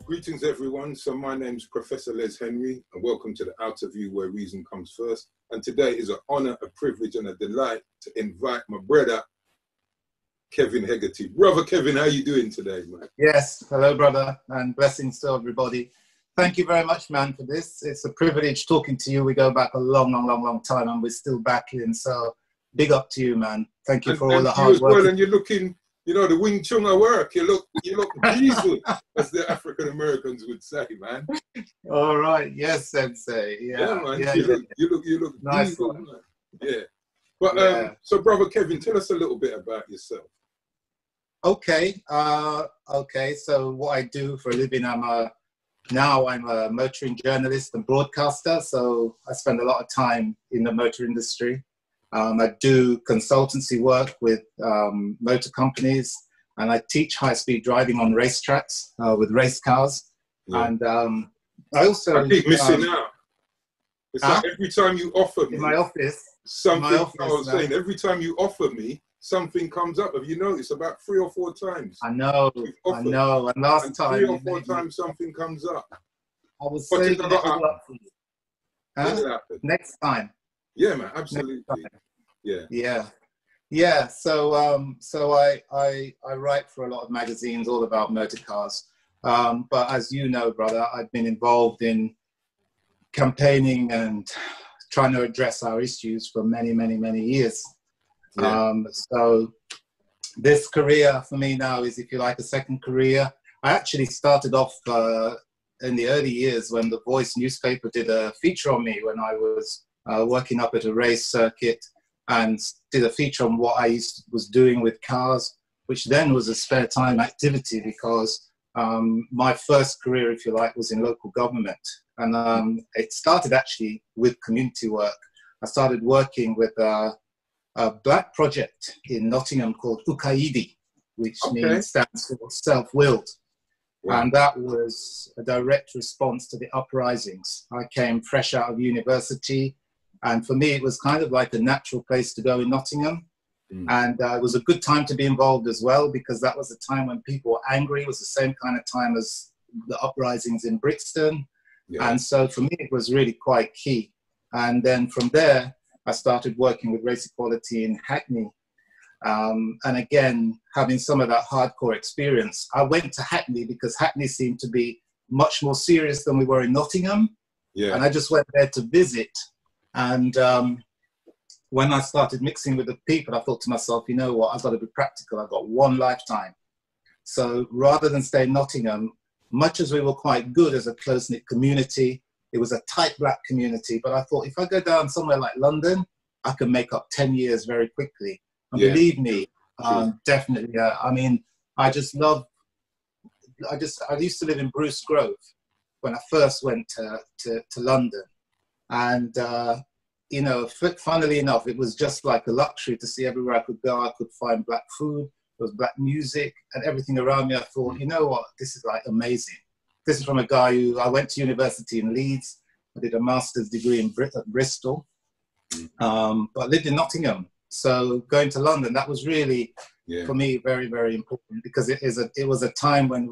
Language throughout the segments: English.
Greetings, everyone. So my name's Professor Les Henry, and welcome to the Outerview, where reason comes first. And today is an honor, a privilege, and a delight to invite my brother, Kevin Haggarthy. Brother Kevin, how you doing today, man? Yes, hello, brother, and blessings to everybody. Thank you very much, man, for this. It's a privilege talking to you. We go back a long time, and we're still back in. So big up to you, man. Thank you for all the hard work. Well, and you're looking, you know, the Wing Chun at work. You look diesel, as the African Americans would say, man. All right, yes, Sensei. Yeah, man. Yeah, you look nice diesel, one. man. Yeah. But so, brother Kevin, tell us a little bit about yourself. Okay. So what I do for a living, I'm a motoring journalist and broadcaster. So I spend a lot of time in the motor industry. I do consultancy work with motor companies, and I teach high-speed driving on racetracks with race cars. Yeah. And I keep missing out. It's like every time you offer me in my office, saying every time you offer me, something comes up. Have you noticed about 3 or 4 times? I know. And last time, 3 or 4 times something comes up. I was saying next time. Yeah, man, absolutely. Yeah. So I write for a lot of magazines all about motor cars. But as you know, brother, I've been involved in campaigning and trying to address our issues for many years. Yeah. So this career for me now is, if you like, a second career. I actually started off in the early years when the Voice newspaper did a feature on me when I was working up at a race circuit, and did a feature on what I was doing with cars, which then was a spare time activity, because my first career, if you like, was in local government. And it started actually with community work. I started working with a black project in Nottingham called Ukaidi, which stands for self-willed. Wow. And that was a direct response to the uprisings. I came fresh out of university, and for me, it was kind of like a natural place to go in Nottingham. And it was a good time to be involved as well, because that was a time when people were angry. It was the same kind of time as the uprisings in Brixton. Yeah. And so for me, it was really quite key. And then from there, I started working with race equality in Hackney. And again, having some of that hardcore experience, I went to Hackney because Hackney seemed to be much more serious than we were in Nottingham. Yeah. And I just went there to visit. And when I started mixing with the people, I thought to myself, you know what, I've got to be practical. I've got one lifetime. So rather than stay in Nottingham, much as we were quite good as a close-knit community, it was a tight black community. But I thought, if I go down somewhere like London, I can make up 10 years very quickly. And believe me, definitely. I mean, I used to live in Bruce Grove when I first went to London. And, you know, funnily enough, it was just like a luxury to see everywhere I could go. I could find black food, there was black music, and everything around me. I thought, you know what, this is like amazing. This is from a guy I went to university in Leeds. I did a master's degree in Bristol, but lived in Nottingham. So going to London, that was really, for me, very, very important, because it was a time when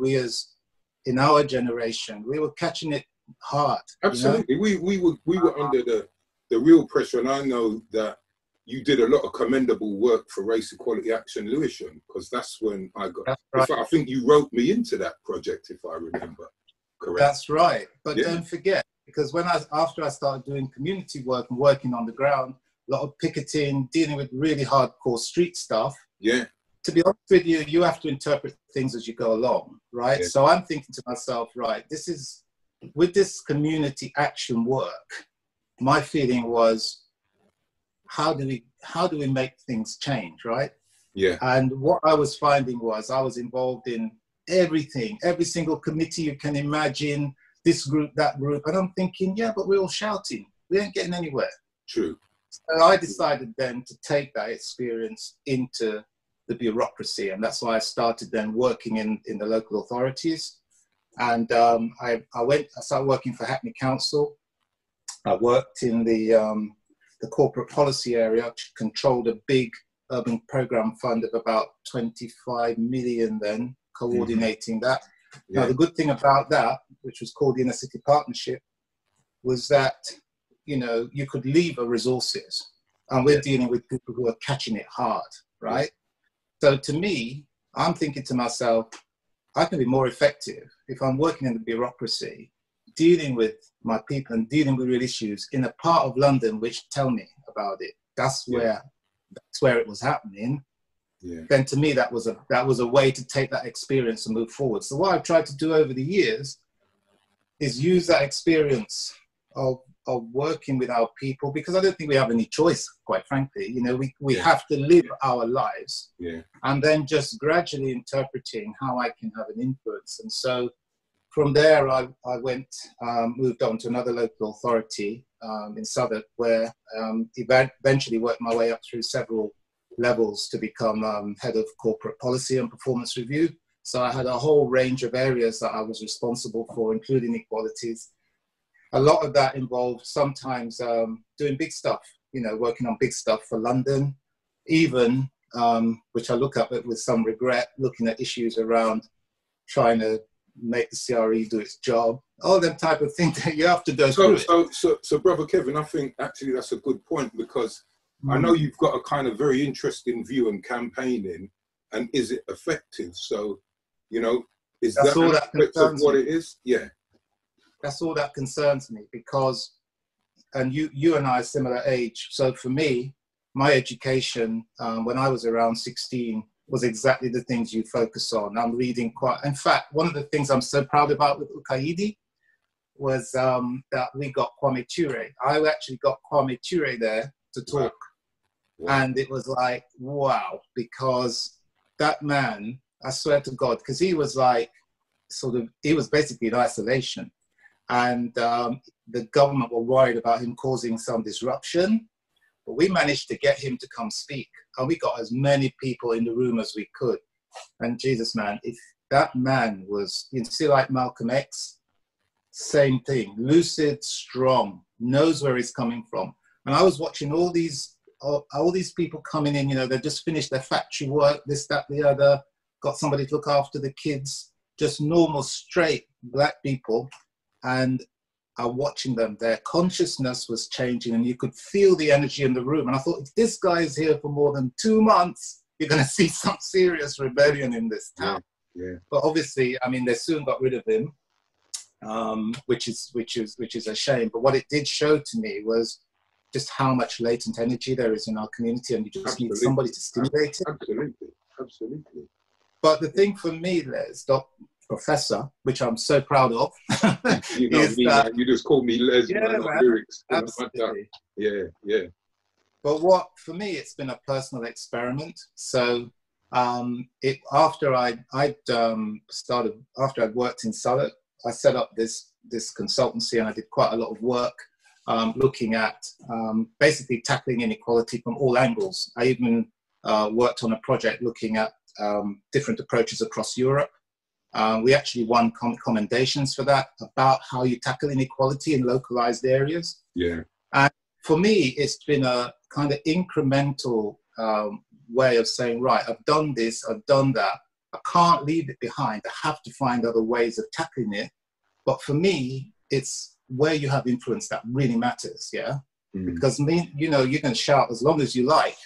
in our generation, we were catching it hard. Absolutely. You know? We were under the real pressure, and I know that you did a lot of commendable work for Race Equality Action Lewisham, because that's when I got. Right. In fact, I think you wrote me into that project, if I remember correct. That's right. But don't forget, because after I started doing community work and working on the ground, a lot of picketing, dealing with really hardcore street stuff. Yeah. To be honest with you, you have to interpret things as you go along, right? Yeah. So I'm thinking to myself, right, with this community action work, my feeling was, how do we make things change, right? Yeah. And what I was finding was I was involved in everything, every single committee you can imagine, this group, that group. And I'm thinking, yeah, but we're all shouting. We ain't getting anywhere. True. So I decided then to take that experience into the bureaucracy. And that's why I started then working in the local authorities. And I started working for Hackney Council. I worked in the corporate policy area, controlled a big urban program fund of about 25 million then, coordinating that. Yeah. Now, the good thing about that, which was called the Inner City Partnership, was that, you know, you could lever resources. And we're dealing with people who are catching it hard, right? So to me, I'm thinking to myself, I can be more effective if I'm working in the bureaucracy, dealing with my people and dealing with real issues in a part of London which tell me about it. That's where it was happening. Yeah. Then to me, that was a way to take that experience and move forward. So what I've tried to do over the years is use that experience of working with our people, because I don't think we have any choice, quite frankly. You know, we have to live our lives, and then just gradually interpreting how I can have an influence. And so from there, I went, moved on to another local authority in Southwark, where eventually worked my way up through several levels to become head of corporate policy and performance review. So I had a whole range of areas that I was responsible for, including equalities. A lot of that involved sometimes doing big stuff, you know, working on big stuff for London, even, which I look at it with some regret, looking at issues around trying to make the CRE do its job, all them type of things that you have to go through. So, Brother Kevin, I think actually that's a good point, because I know you've got a kind of very interesting view on campaigning, and is it effective? So, you know, is that all that aspect of what it is? Yeah. That's all that concerns me, because, and you and I are similar age. So for me, my education when I was around 16 was exactly the things you focus on. I'm reading quite, in fact, one of the things I'm so proud about with Ukaidi was that we got Kwame Ture. I actually got Kwame Ture there to talk. Wow. And it was like, wow, because that man, I swear to God, because he was like, he was basically in isolation. And the government were worried about him causing some disruption, but we managed to get him to come speak, and we got as many people in the room as we could. And Jesus, man, if that man was, you see, like Malcolm X, same thing, lucid, strong, knows where he's coming from. And I was watching all these people coming in, you know, they just finished their factory work, this, that, the other, got somebody to look after the kids, just normal, straight black people. And I'm watching them, their consciousness was changing, and you could feel the energy in the room. And I thought, if this guy is here for more than 2 months, you're going to see some serious rebellion in this town. Yeah. But obviously, I mean, they soon got rid of him, which is a shame. But what it did show to me was just how much latent energy there is in our community, and you just need somebody to stimulate it. Absolutely. But the thing for me, Les, Professor, which I'm so proud of. You know me, man. You just call me Les, man, not lyrics. Absolutely. Yeah. But for me, it's been a personal experiment. So after I'd worked in Southwark, I set up this consultancy, and I did quite a lot of work looking at basically tackling inequality from all angles. I even worked on a project looking at different approaches across Europe. We actually won commendations for that, about how you tackle inequality in localized areas. Yeah. And for me, it's been a kind of incremental way of saying, right, I've done this, I've done that. I can't leave it behind. I have to find other ways of tackling it. But for me, it's where you have influence that really matters, yeah? Because you know, you can shout as long as you like,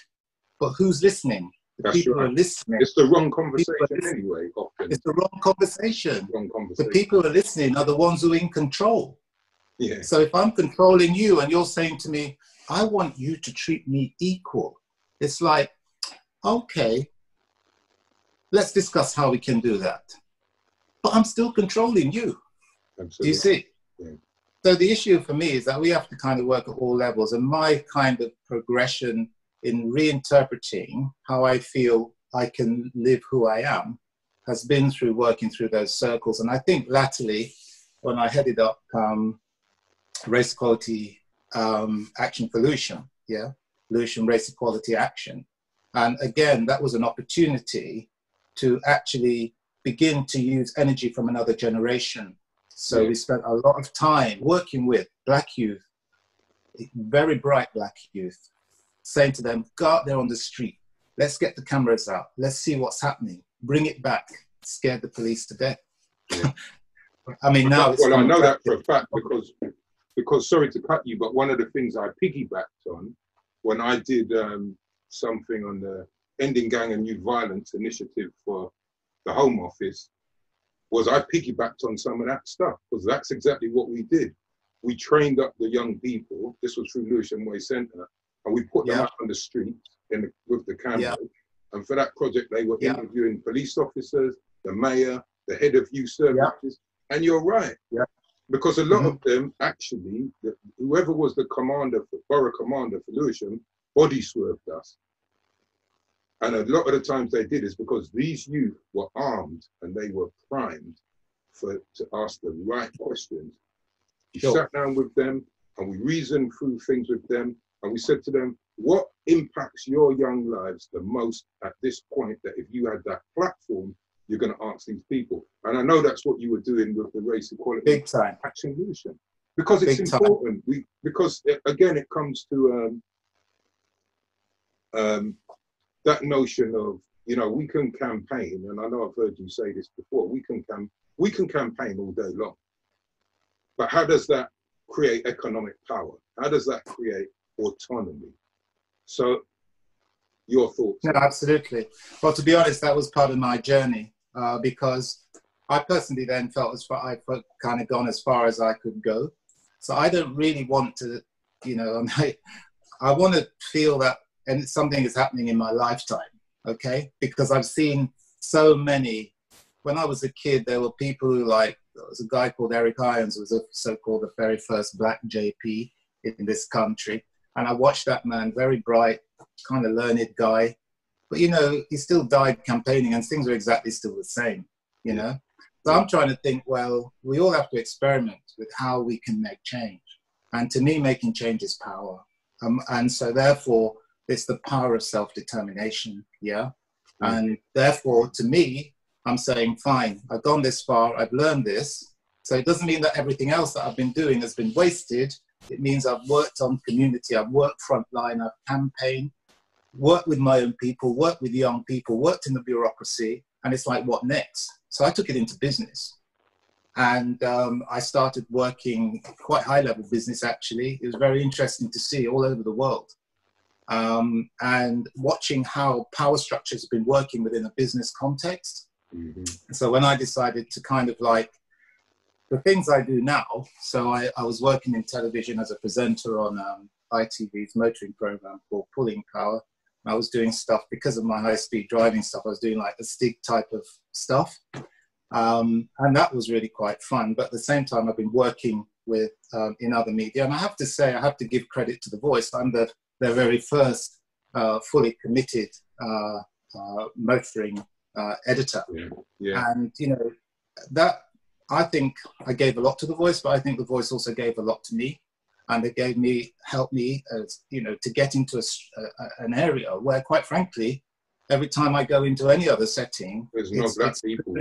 but who's listening? The people are listening. It's the wrong conversation anyway, often. It's the wrong conversation. The people who are listening are the ones who are in control. Yeah. So if I'm controlling you and you're saying to me, I want you to treat me equal, it's like, okay, let's discuss how we can do that. But I'm still controlling you. Absolutely. Do you see? Yeah. So the issue for me is that we have to kind of work at all levels, and my kind of progression in reinterpreting how I feel I can live who I am has been through working through those circles. And I think latterly, when I headed up Race Equality Action for Lewisham, Lewisham Race Equality Action. And again, that was an opportunity to actually begin to use energy from another generation. So we spent a lot of time working with black youth, very bright black youth, saying to them, go out there on the street, let's get the cameras out, let's see what's happening, bring it back, scared the police to death. Yeah. I mean, now it's... Well, I know that for a fact because, sorry to cut you, but one of the things I piggybacked on when I did something on the Ending Gang and Youth Violence initiative for the Home Office was I piggybacked on some of that stuff, because that's exactly what we did. We trained up the young people. This was through Lewisham Way Centre, and we put them out on the streets with the camera. And for that project, they were interviewing police officers, the mayor, the head of youth services. And you're right, because a lot of them actually, whoever was the commander, borough commander for Lewisham, body swerved us. And a lot of the times they did is because these youth were armed and they were primed to ask the right questions. We sat down with them and we reasoned through things with them, and we said to them, what impacts your young lives the most at this point, that if you had that platform, you're going to ask these people? And I know that's what you were doing with the Race Equality Big time Action Lewisham, because it's important. Because again, it comes to that notion of, you know, we can campaign, and I know I've heard you say this before, we can campaign all day long. But how does that create economic power? How does that create autonomy? So, your thoughts? No, absolutely. Well, to be honest, that was part of my journey, because I personally then felt I've kind of gone as far as I could go. So I don't really want to, you know, I want to feel that, and something is happening in my lifetime, okay? Because I've seen so many. When I was a kid, there were people who, like, there was a guy called Eric Irons, who was a so-called the very first black JP in this country. And I watched that man, very bright, kind of learned guy. But, you know, he still died campaigning and things are exactly still the same, you know? So I'm trying to think, well, we all have to experiment with how we can make change. And to me, making change is power. And so therefore, it's the power of self-determination, And therefore, to me, I'm saying, fine, I've gone this far, I've learned this. So it doesn't mean that everything else that I've been doing has been wasted. It means I've worked on community, I've worked frontline, I've campaigned, worked with my own people, worked with young people, worked in the bureaucracy, and it's like, what next? So I took it into business. And I started working quite high-level business, actually. It was very interesting to see all over the world. And watching how power structures have been working within a business context. So when I decided to kind of like, the things I do now, so I was working in television as a presenter on ITV's motoring program called Pulling Power. I was doing stuff, because of my high-speed driving stuff, I was doing like the stick type of stuff. And that was really quite fun. But at the same time, I've been working with in other media. And I have to say, I have to give credit to The Voice. I'm their very first fully committed motoring editor. And, you know, that, I think I gave a lot to The Voice, but I think The Voice also gave a lot to me. And it helped me, you know, to get into an area where, quite frankly, every time I go into any other setting, there's no black people.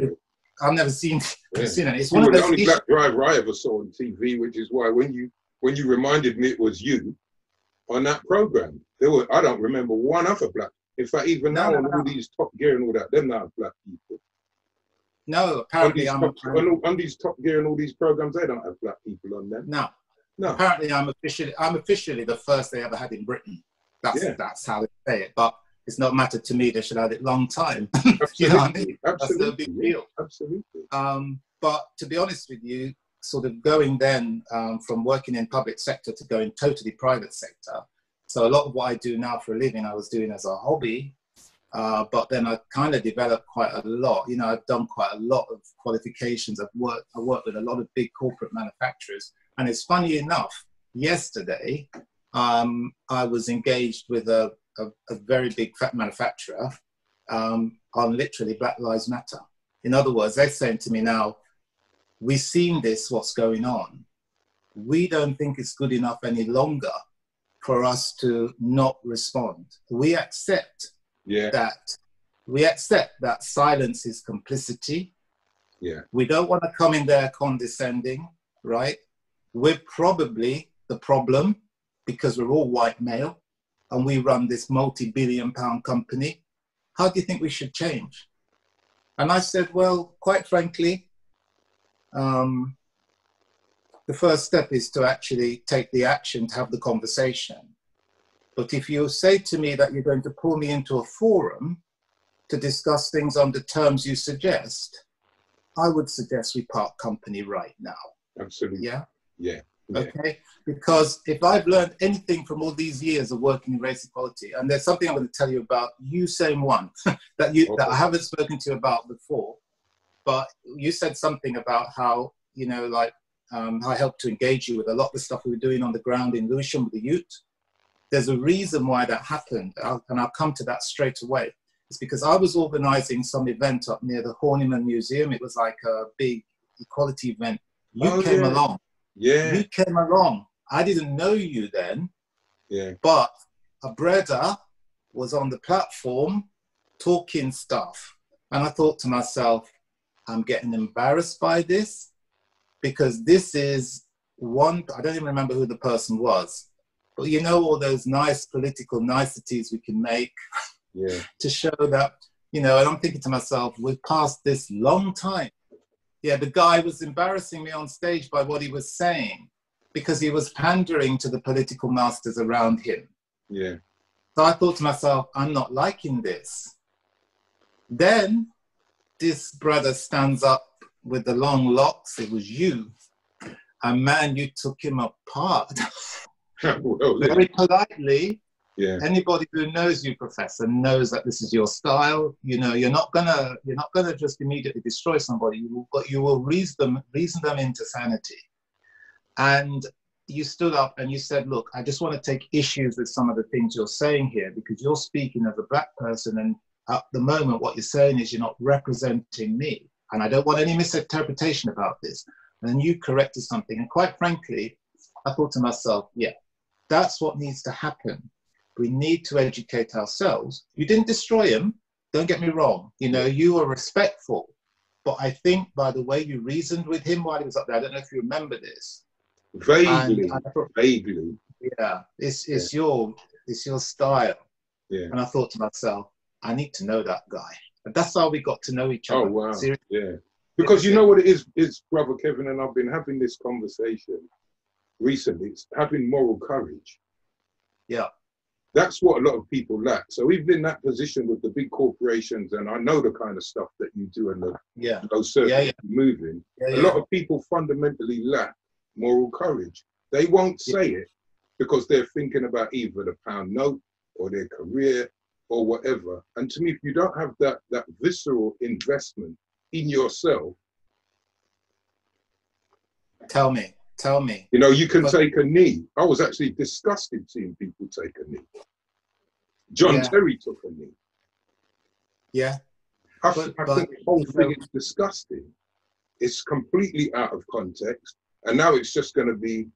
I've never seen it. It's one of the only black driver I ever saw on TV, which is why when you reminded me it was you on that program, I don't remember one other black. In fact, even now on all these Top Gear and all that, they're not black people. No, apparently on these Top Gear and all these programs, they don't have black people on them. No. Apparently, I'm officially the first they ever had in Britain. That's how they say it. But it's not mattered to me. They should have had it long time. You know what I mean? That's no big deal. Absolutely. But to be honest with you, sort of going then from working in public sector to going totally private sector. So a lot of what I do now for a living, I was doing as a hobby. But then I kind of developed quite a lot. You know, I've done quite a lot of qualifications. I worked with a lot of big corporate manufacturers. And it's funny enough, yesterday, I was engaged with a very big manufacturer on literally Black Lives Matter. In other words, they're saying to me now, we've seen what's going on. We don't think it's good enough any longer for us to not respond. We accept that silence is complicity. We don't want to come in there condescending, right? We're probably the problem because we're all white male and we run this multi-billion-pound company. How do you think we should change? And I said, well, quite frankly, the first step is to actually take the action to have the conversation. But if you say to me that you're going to pull me into a forum to discuss things on the terms you suggest, I would suggest we part company right now. Absolutely. Yeah? Yeah. Okay? Because if I've learned anything from all these years of working in race equality, and there's something I'm going to tell you about, you same one, that I haven't spoken to you about before, but you said something about how, you know, like, I helped to engage you with a lot of the stuff we were doing on the ground in Lewisham with the youth. There's a reason why that happened, and I'll come to that straight away. It's because I was organizing some event up near the Horniman Museum. It was like a big equality event. You came along. Yeah. You came along. I didn't know you then. Yeah. But a brother was on the platform talking stuff. And I thought to myself, I'm getting embarrassed by this, because this is one, I don't even remember who the person was, but you know, all those nice political niceties we can make to show that, you know, and I'm thinking to myself, we've passed this long time. Yeah, the guy was embarrassing me on stage by what he was saying, because he was pandering to the political masters around him. Yeah. So I thought to myself, I'm not liking this. Then this brother stands up with the long locks. It was you. And man, you took him apart. Well, very politely. Yeah. Anybody who knows you, Professor, knows that this is your style. You know, you're not gonna just immediately destroy somebody. You will reason them into sanity. And you stood up and you said, look, I just want to take issues with some of the things you're saying here, because you're speaking as a black person, and at the moment what you're saying is you're not representing me, and I don't want any misinterpretation about this. And then you corrected something, and quite frankly, I thought to myself, yeah, that's what needs to happen. We need to educate ourselves. You didn't destroy him, don't get me wrong. You know, you were respectful. But I think by the way you reasoned with him while he was up there, I don't know if you remember this. Vaguely. Yeah, it's your style. Yeah. And I thought to myself, I need to know that guy. And that's how we got to know each other. Oh, wow. Seriously. Yeah. Because you know what it is, Brother Kevin, and I've been having this conversation recently, it's having moral courage. Yeah. That's what a lot of people lack. So even in that position with the big corporations, and I know the kind of stuff that you do and those circuits moving, a lot of people fundamentally lack moral courage. They won't say it because they're thinking about either the pound note or their career or whatever. And to me, if you don't have that visceral investment in yourself, tell me. You know, you can take a knee. I was actually disgusted seeing people take a knee. John Terry took a knee. Yeah. I think the whole thing is disgusting. It's completely out of context. And now it's just going to be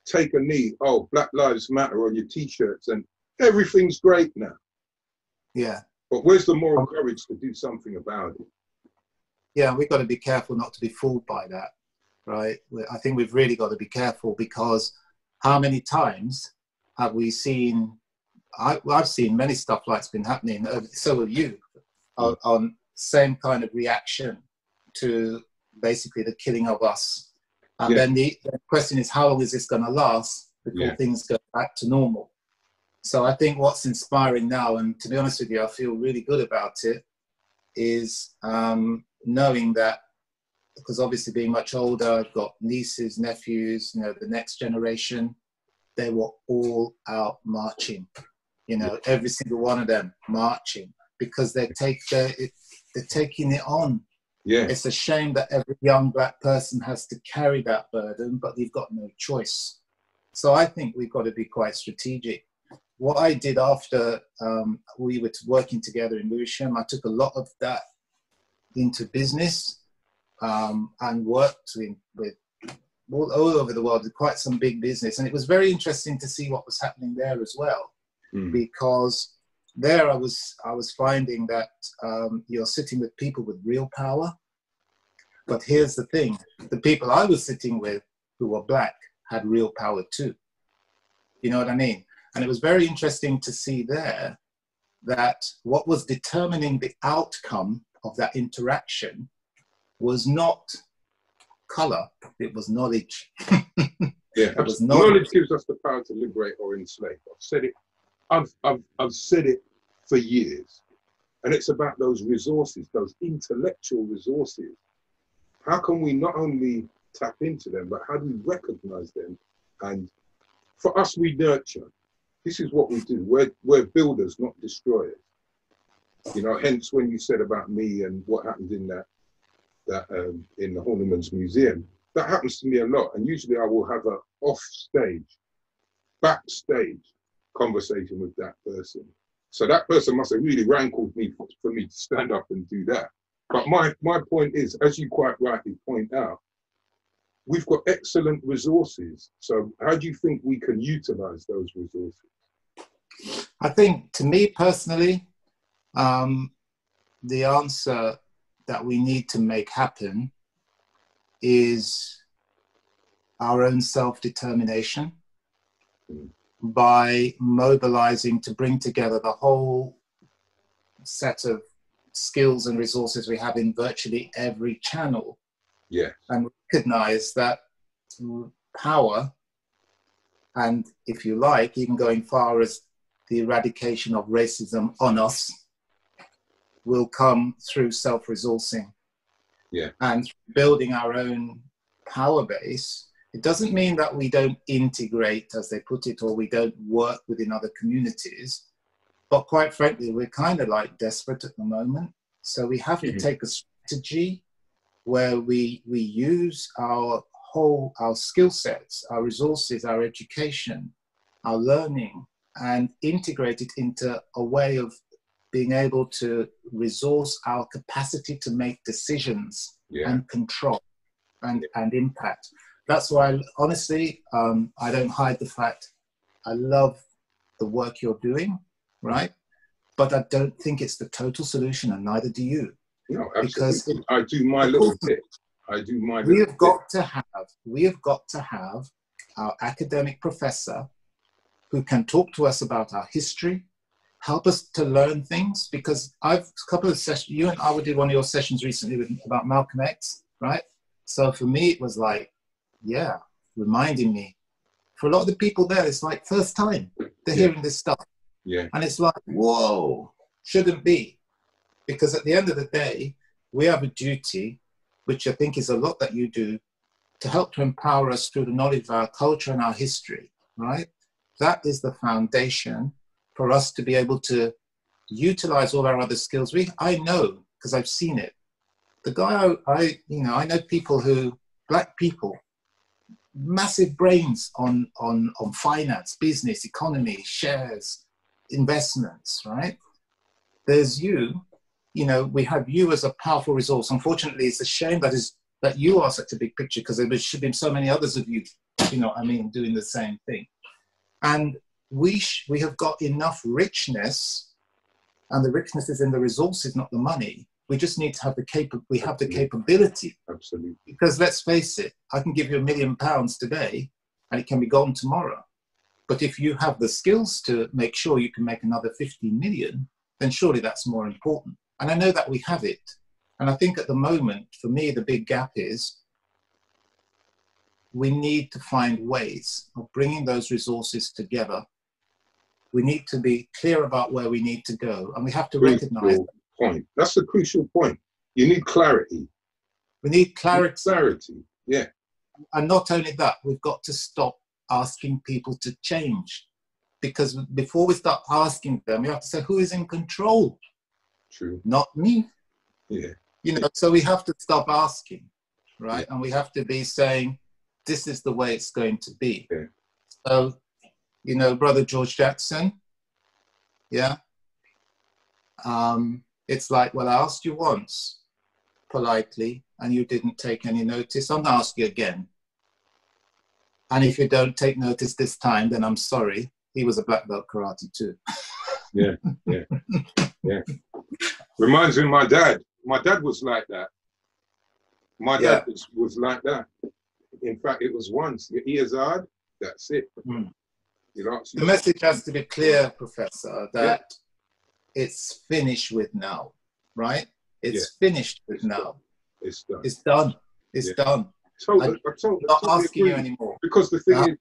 take a knee. Oh, Black Lives Matter on your T-shirts and everything's great now. Yeah. But where's the moral courage to do something about it? Yeah, we've got to be careful not to be fooled by that. Right? I think we've really got to be careful, because how many times have we seen, I've seen many stuff like's been happening, so have you, on same kind of reaction to basically the killing of us. And then the question is, how long is this going to last before things go back to normal? So I think what's inspiring now, and to be honest with you, I feel really good about it, is knowing that, because obviously being much older, I've got nieces, nephews, you know, the next generation, they were all out marching, you know, every single one of them marching, because they're taking it on. Yeah. It's a shame that every young black person has to carry that burden, but they've got no choice. So I think we've got to be quite strategic. What I did after we were working together in Lewisham, I took a lot of that into business. And worked with all over the world, with quite some big business. And it was very interesting to see what was happening there as well, because there I was finding that you're sitting with people with real power. But here's the thing, the people I was sitting with who were black had real power too. You know what I mean? And it was very interesting to see there that what was determining the outcome of that interaction was not color, it was knowledge. Yeah, it was knowledge gives us the power to liberate or enslave. I've said it. I've said it for years, and it's about those resources, those intellectual resources. How can we not only tap into them, but how do we recognize them? And for us, we nurture. This is what we do. We're builders, not destroyers. You know, hence when you said about me and what happened in that in the Horniman's Museum, that happens to me a lot. And usually I will have a backstage conversation with that person. So that person must have really rankled me for me to stand up and do that. But my point is, as you quite rightly point out, we've got excellent resources. So how do you think we can utilize those resources? I think, to me personally, the answer that we need to make happen is our own self-determination by mobilizing to bring together the whole set of skills and resources we have in virtually every channel. Yeah. And recognize that power, and if you like, even going far as the eradication of racism on us, will come through self-resourcing. Yeah. And building our own power base. It doesn't mean that we don't integrate, as they put it, or we don't work within other communities. But quite frankly, we're kind of like desperate at the moment. So we have to take a strategy where we use our skill sets, our resources, our education, our learning, and integrate it into a way of being able to resource our capacity to make decisions and control and impact. That's why, honestly, I don't hide the fact I love the work you're doing, right? But I don't think it's the total solution, and neither do you. No, absolutely. Because I do my little bit. We have got to have our academic professor who can talk to us about our history, help us to learn things, because a couple of sessions, you and I did one of your sessions recently about Malcolm X, right? So for me, it was like, reminding me. For a lot of the people there, it's like first time they're hearing this stuff. Yeah. And it's like, whoa, shouldn't be. Because at the end of the day, we have a duty, which I think is a lot that you do, to help to empower us through the knowledge of our culture and our history, right? That is the foundation for us to be able to utilize all our other skills. I know, because I've seen it. The guy, I know people black people, massive brains on finance, business, economy, shares, investments, right? There's we have you as a powerful resource. Unfortunately, it's a shame that you are such a big picture, because there should be so many others of you, doing the same thing. And we have got enough richness, and the richness is in the resources, not the money. We just need to have the capability. Absolutely. Because let's face it, I can give you £1 million today and it can be gone tomorrow. But if you have the skills to make sure you can make another 15 million, then surely that's more important. And I know that we have it. And I think at the moment, for me, the big gap is we need to find ways of bringing those resources together. We need to be clear about where we need to go, and we have to recognize that. Point. That's a crucial point. You need clarity. We need clarity. Clarity, yeah. And not only that, we've got to stop asking people to change. Because before we start asking them, we have to say, who is in control? True. Not me. Yeah. So we have to stop asking, right? Yeah. And we have to be saying, this is the way it's going to be. Yeah. So, Brother George Jackson, it's like, well, I asked you once, politely, and you didn't take any notice. I'm going to ask you again. And if you don't take notice this time, then I'm sorry. He was a black belt karate too. Yeah. Reminds me of my dad. My dad was like that. My dad was like that. In fact, it was once. Your ears hard, that's it. Mm. The message has to be clear, Professor, that it's finished with now, right? It's finished with now. It's done. It's done. It's done. totally not asking agree. you anymore. Because the thing is,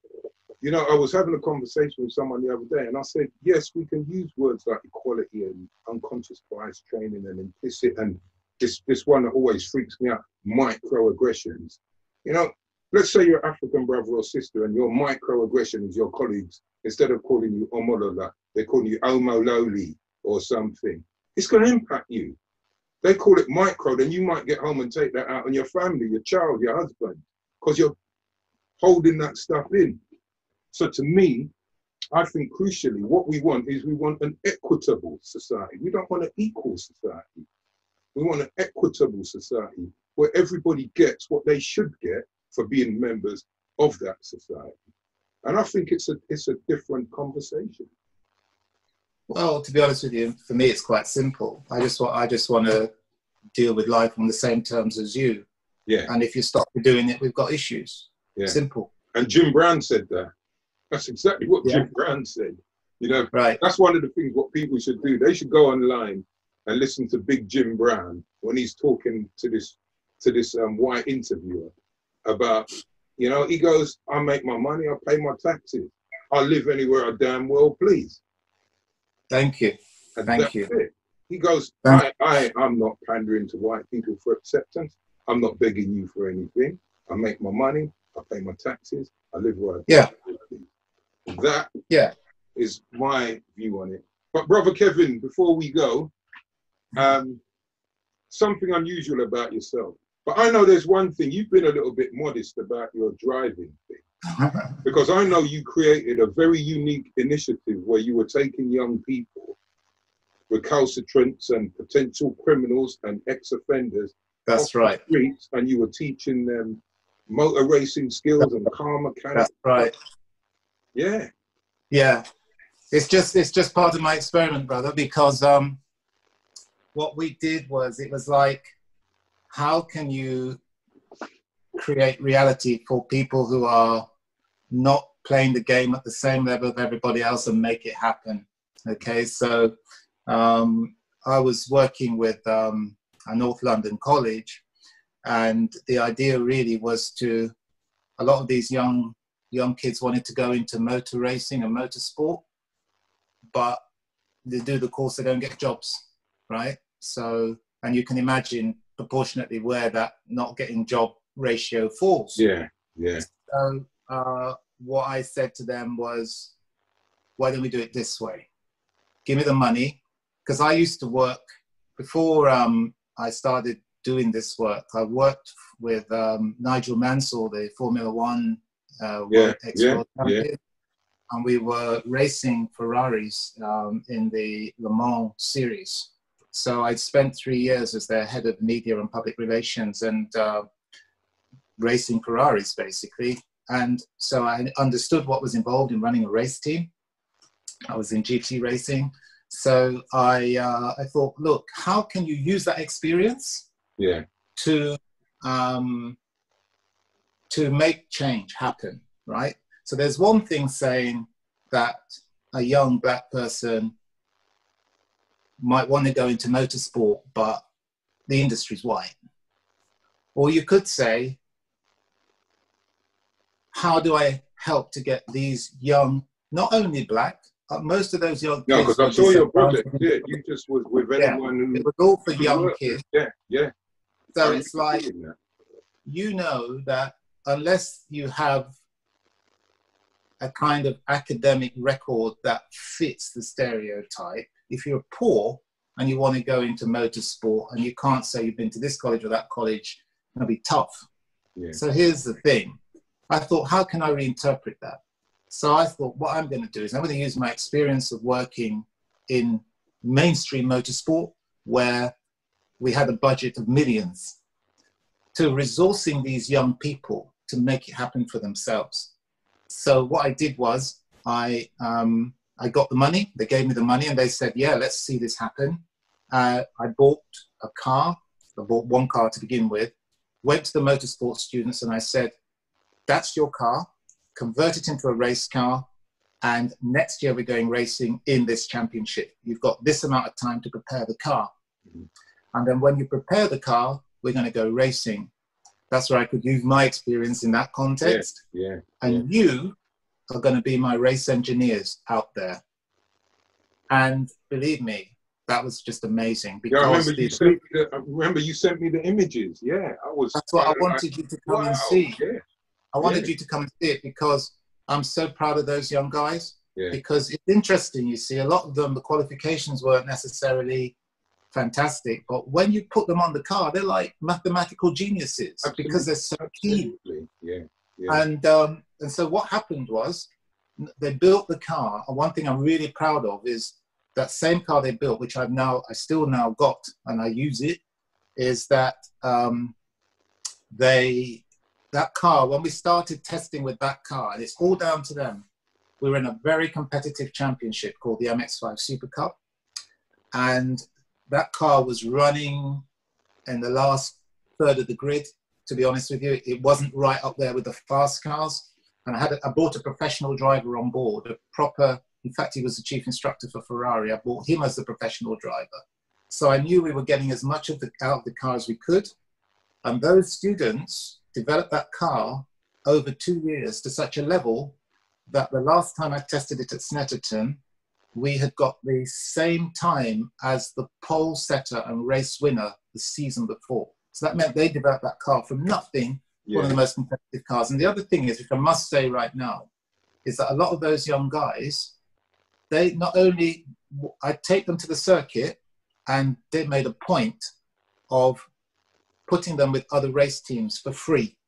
you know, I was having a conversation with someone the other day, and I said, yes, we can use words like equality and unconscious bias training and implicit, and this one that always freaks me out, microaggressions. You know, let's say you're African brother or sister, and your microaggressions, your colleagues, instead of calling you omolola, they're calling you omololi or something. It's going to impact you. They call it micro, then you might get home and take that out on your family, your child, your husband, because you're holding that stuff in. So to me, I think crucially, what we want is we want an equitable society. We don't want an equal society. We want an equitable society where everybody gets what they should get for being members of that society. And I think it's a different conversation. Well, to be honest with you, for me, it's quite simple. I just want to deal with life on the same terms as you. Yeah. And if you stop doing it, we've got issues. Yeah. Simple. And Jim Brown said that. That's exactly what Jim Brown said. You know, right. That's one of the things what people should do. They should go online and listen to Big Jim Brown when he's talking to this white interviewer about, you know, he goes, I make my money, I pay my taxes, I live anywhere I damn well please. Thank you. And Thank you. It. He goes, I'm not pandering to white people for acceptance. I'm not begging you for anything. I make my money, I pay my taxes, I live where I damn well please. That is my view on it. But Brother Kevin, before we go, something unusual about yourself. But I know there's one thing, you've been a little bit modest about your driving thing. Because I know you created a very unique initiative where you were taking young people, recalcitrants and potential criminals and ex-offenders. That's right. The streets, and you were teaching them motor racing skills and car mechanics. That's right. Yeah. Yeah. It's just part of my experiment, brother, because what we did was, it was like, how can you create reality for people who are not playing the game at the same level of everybody else and make it happen? Okay, so I was working with a North London college, and the idea really was to, a lot of these young kids wanted to go into motor racing and motorsport, but they do the course, they don't get jobs, right? So, and you can imagine proportionately where that not getting job ratio falls. Yeah, yeah. So what I said to them was, why don't we do it this way? Give me the money, because I used to work, before I started doing this work, I worked with Nigel Mansell, the Formula One World World Champion, and we were racing Ferraris in the Le Mans series. So I'd spent 3 years as their head of media and public relations and racing Ferraris, basically. And so I understood what was involved in running a race team. I was in GT racing. So I thought, look, how can you use that experience to make change happen, right? So there's one thing saying that a young black person might want to go into motorsport, but the industry's white. Or you could say, how do I help to get these young, not only black, most of those young kids. No, because I saw your project. Yeah, you just was with anyone who. It was all for young kids. Yeah, yeah. So it's like, you know that unless you have a kind of academic record that fits the stereotype, if you're poor and you want to go into motorsport and you can't say you've been to this college or that college, it'll be tough. Yeah. So here's the thing. I thought, how can I reinterpret that? So I thought, what I'm going to do is I'm going to use my experience of working in mainstream motorsport, where we had a budget of millions, to resourcing these young people to make it happen for themselves. So what I did was I got the money. They gave me the money and they said, yeah, let's see this happen. I bought a car. I bought one car to begin with, went to the motorsport students and I said, that's your car. Convert it into a race car, and next year we're going racing in this championship. You've got this amount of time to prepare the car. And then when you prepare the car, we're going to go racing. That's where I could use my experience in that context. And you are going to be my race engineers out there. And believe me, that was just amazing. Because I remember you sent me the images. Yeah, that's what I wanted you to come and see. I wanted you to come and see it because I'm so proud of those young guys. Because it's interesting, you see, a lot of them, the qualifications weren't necessarily fantastic, but when you put them on the car, they're like mathematical geniuses. Absolutely. Because they're so keen. And so what happened was they built the car, and one thing I'm really proud of is that same car they built, which I still now got and I use it, is that that car, when we started testing with that car, and it's all down to them, we were in a very competitive championship called the MX5 Super Cup, and that car was running in the last third of the grid. To be honest with you, it wasn't right up there with the fast cars. And I bought a professional driver on board, a proper, in fact, he was the chief instructor for Ferrari. I bought him as the professional driver. So I knew we were getting as much out of the car as we could. And those students developed that car over 2 years to such a level that the last time I tested it at Snetterton, we had got the same time as the pole setter and race winner the season before. So that meant they developed that car from nothing, one of the most competitive cars. And the other thing is, which I must say right now, is that a lot of those young guys, they not only, I take them to the circuit, and they made a point of putting them with other race teams for free,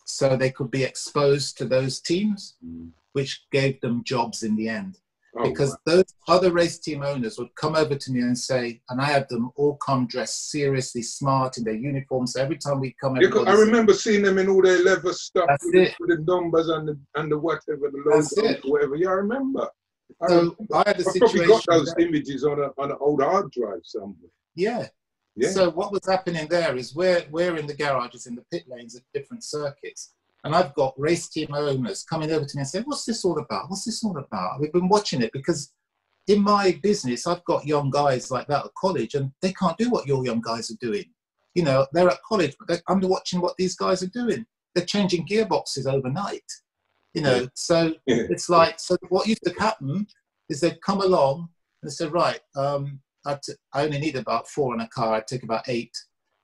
so they could be exposed to those teams, which gave them jobs in the end. Because those other race team owners would come over to me and say, and I had them all come dressed seriously smart in their uniforms. So every time we come, I remember seeing them in all their leather stuff with the numbers and the whatever, the logo, whatever. Yeah, I remember. I had a situation. Probably got those images on an old hard drive somewhere. Yeah. So what was happening there is we're in the garages, in the pit lanes at different circuits. And I've got race team owners coming over to me and saying, what's this all about? What's this all about? We've been watching it because in my business, I've got young guys like that at college, and they can't do what your young guys are doing. You know, they're at college, but I'm watching what these guys are doing. They're changing gearboxes overnight. You know, so it's like, so what used to happen is they'd come along and say, right, I only need about 4 in a car. I'd take about 8.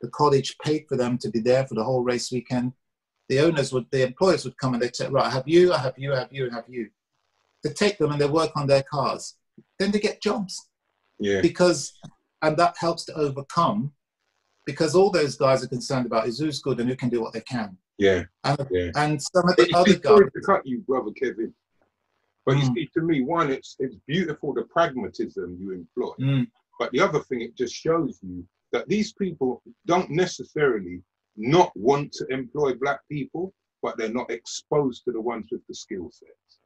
The college paid for them to be there for the whole race weekend. The employers would come and they'd say, right, I have you, I have you, I have you, and I have you. They take them and they work on their cars. Then they get jobs. And that helps to overcome, because all those guys are concerned about is who's good and who can do what they can. And some of the other guys. Sorry to cut you, brother Kevin. But you see, to me, one, it's beautiful, the pragmatism you employ. But the other thing, it just shows you that these people don't necessarily not want to employ black people, but they're not exposed to the ones with the skill sets.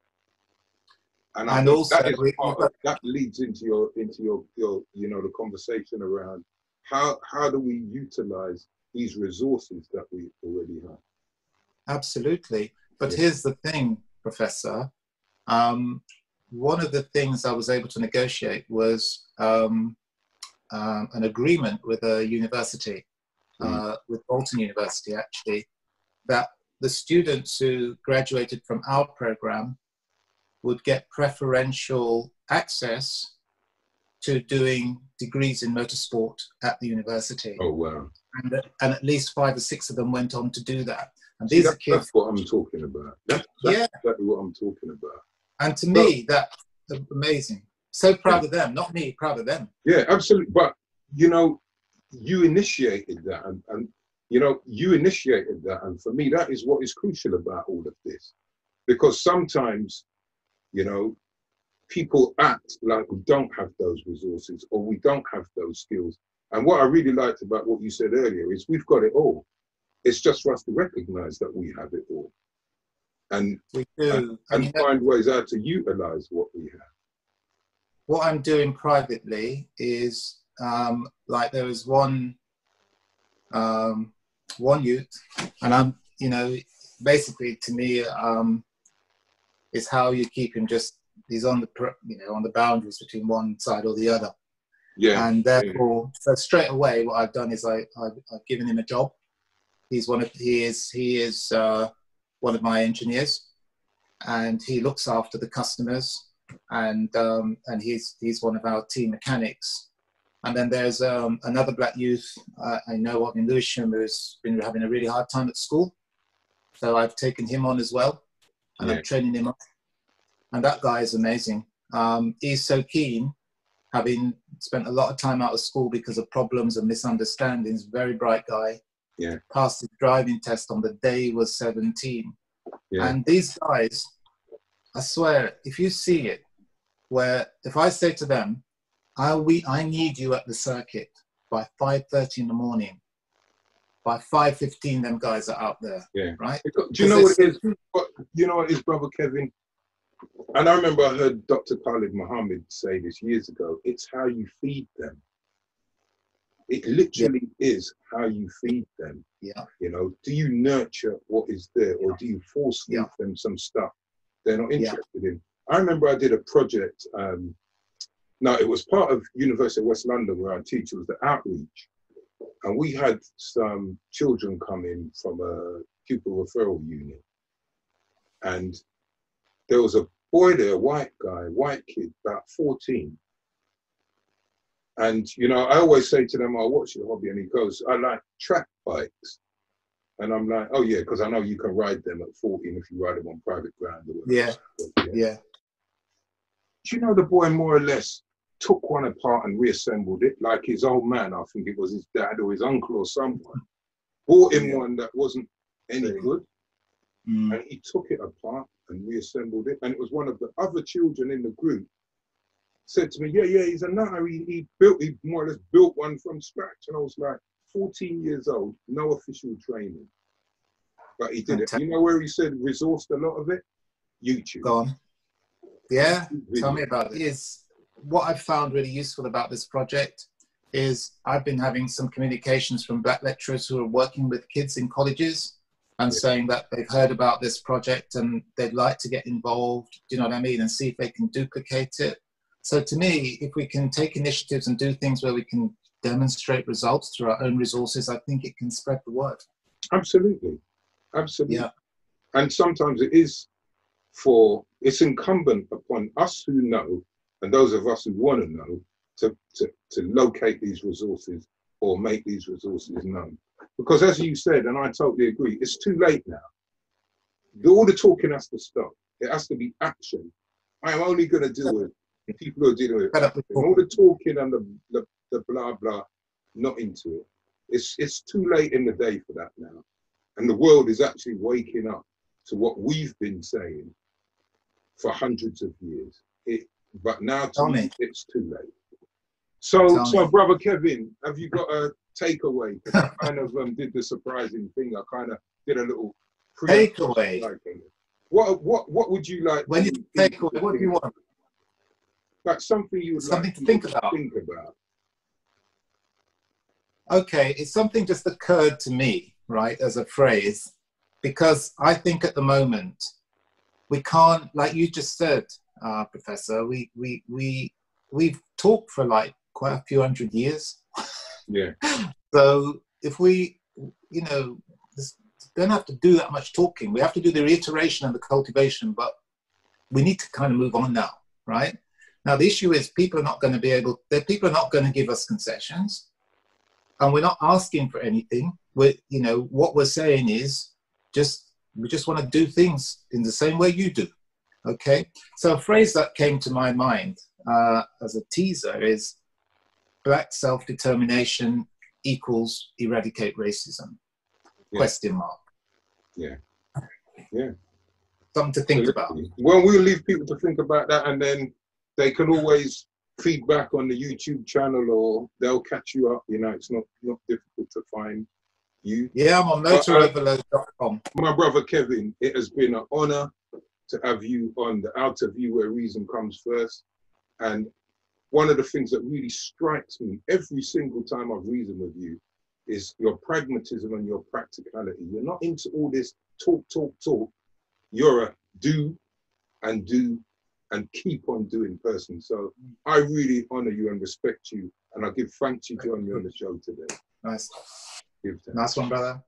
And also that leads into your the conversation around how do we utilize these resources that we already have. Absolutely. But here's the thing, Professor. One of the things I was able to negotiate was an agreement with a university, with Bolton University actually, that the students who graduated from our program would get preferential access to doing degrees in motorsport at the university. Oh, wow. And at least 5 or 6 of them went on to do that. And these are kids. That's what I'm talking about. That's exactly what I'm talking about. And to me, that's amazing. So proud of them. Not me, proud of them. Yeah, absolutely. But, you initiated that. And you initiated that. And for me, that is what is crucial about all of this. Because sometimes, people act like we don't have those resources or we don't have those skills. And what I really liked about what you said earlier is we've got it all. It's just for us to recognize that we have it all. And we do. And find ways how to utilize what we have. What I'm doing privately is, like there was one youth, and I'm, basically to me, is how you keep him he's on the boundaries between one side or the other. Yeah. And therefore, so straight away, what I've done is I've given him a job. He is one of my engineers, and he looks after the customers, and he's one of our team mechanics. And then there's another black youth I know of in Lewisham who's been having a really hard time at school. So I've taken him on as well, and I'm training him up. And that guy is amazing. He's so keen, having spent a lot of time out of school because of problems and misunderstandings. Very bright guy. Yeah. Passed his driving test on the day he was 17. Yeah. And these guys, I swear, if you see it, where if I say to them, I need you at the circuit by 5:30 in the morning. By 5:15, them guys are out there. Yeah. Right? Do you know what it is? You know what it is, Brother Kevin? And I remember I heard Dr. Khalid Muhammad say this years ago. It's how you feed them. It literally is how you feed them. Yeah. You know, do you nurture what is there, or do you force feed them some stuff they're not interested in? I remember I did a project. Now, it was part of University of West London where I teach. It was the outreach. And we had some children come in from a pupil referral unit. And there was a boy there, white kid, about 14. And, you know, I always say to them, oh, what's your hobby? And he goes, I like track bikes. And I'm like, oh, yeah, because I know you can ride them at 14 if you ride them on private ground. Or whatever. Yeah. Do you know the boy more or less took one apart and reassembled it, like his old man, I think it was his dad or his uncle or someone, bought him one that wasn't any good, and he took it apart and reassembled it. And it was one of the other children in the group said to me, yeah, he's a nutter. He more or less built one from scratch. And I was like, 14 years old, no official training, but he did it. You know where he said resourced a lot of it? YouTube. Go on. Yeah, tell me about it. What I've found really useful about this project is I've been having some communications from black lecturers who are working with kids in colleges and saying that they've heard about this project and they'd like to get involved, do you know what I mean, and see if they can duplicate it. So to me, if we can take initiatives and do things where we can demonstrate results through our own resources, I think it can spread the word. Absolutely. Absolutely. Yeah. And sometimes it's incumbent upon us who know, and those of us who want to know, to locate these resources or make these resources known. Because as you said, and I totally agree, it's too late now. All the talking has to stop. It has to be action. I am only going to deal with people who are dealing with action. All the talking and the blah, blah, not into it. It's too late in the day for that now. And the world is actually waking up to what we've been saying for hundreds of years. But now to me, it's too late. So Brother Kevin, have you got a takeaway? I kind of did the surprising thing. I kind of did a little takeaway. What would you like? When you take away, what do you want? Like something you would something like to think about. Okay, it's something just occurred to me, right, as a phrase, because I think at the moment we can't, like you just said, Professor, we've talked for like quite a few hundred years. Yeah. So if we, you know, don't have to do that much talking. We have to do the reiteration and the cultivation, but we need to kind of move on now, right? Now the issue is people are not going to give us concessions, and we're not asking for anything. You know, what we're saying is we just want to do things in the same way you do. Okay, so a phrase that came to my mind as a teaser is Black self-determination equals eradicate racism, ? Yeah. Yeah. Something to think about. Well, we'll leave people to think about that, and then they can always feedback on the YouTube channel, or they'll catch you up. You know, it's not difficult to find you. Yeah, I'm on motorrevelers.com. My brother Kevin, it has been an honor to have you on the Outerview, where reason comes first. And one of the things that really strikes me every single time I've reasoned with you is your pragmatism and your practicality. You're not into all this talk. You're a do and keep on doing person. So I really honor you and respect you, and I give thanks to you joining me on the show today. Nice. Nice one, brother.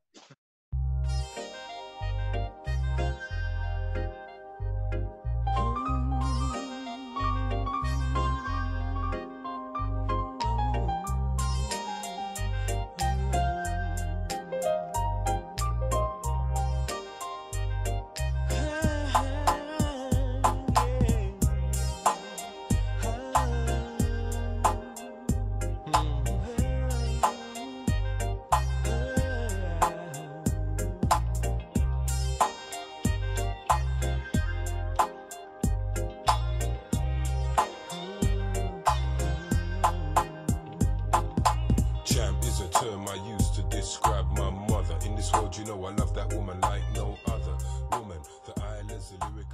is a term I use to describe my mother. In this world, you know I love that woman like no other woman. The eyeless, the lyric.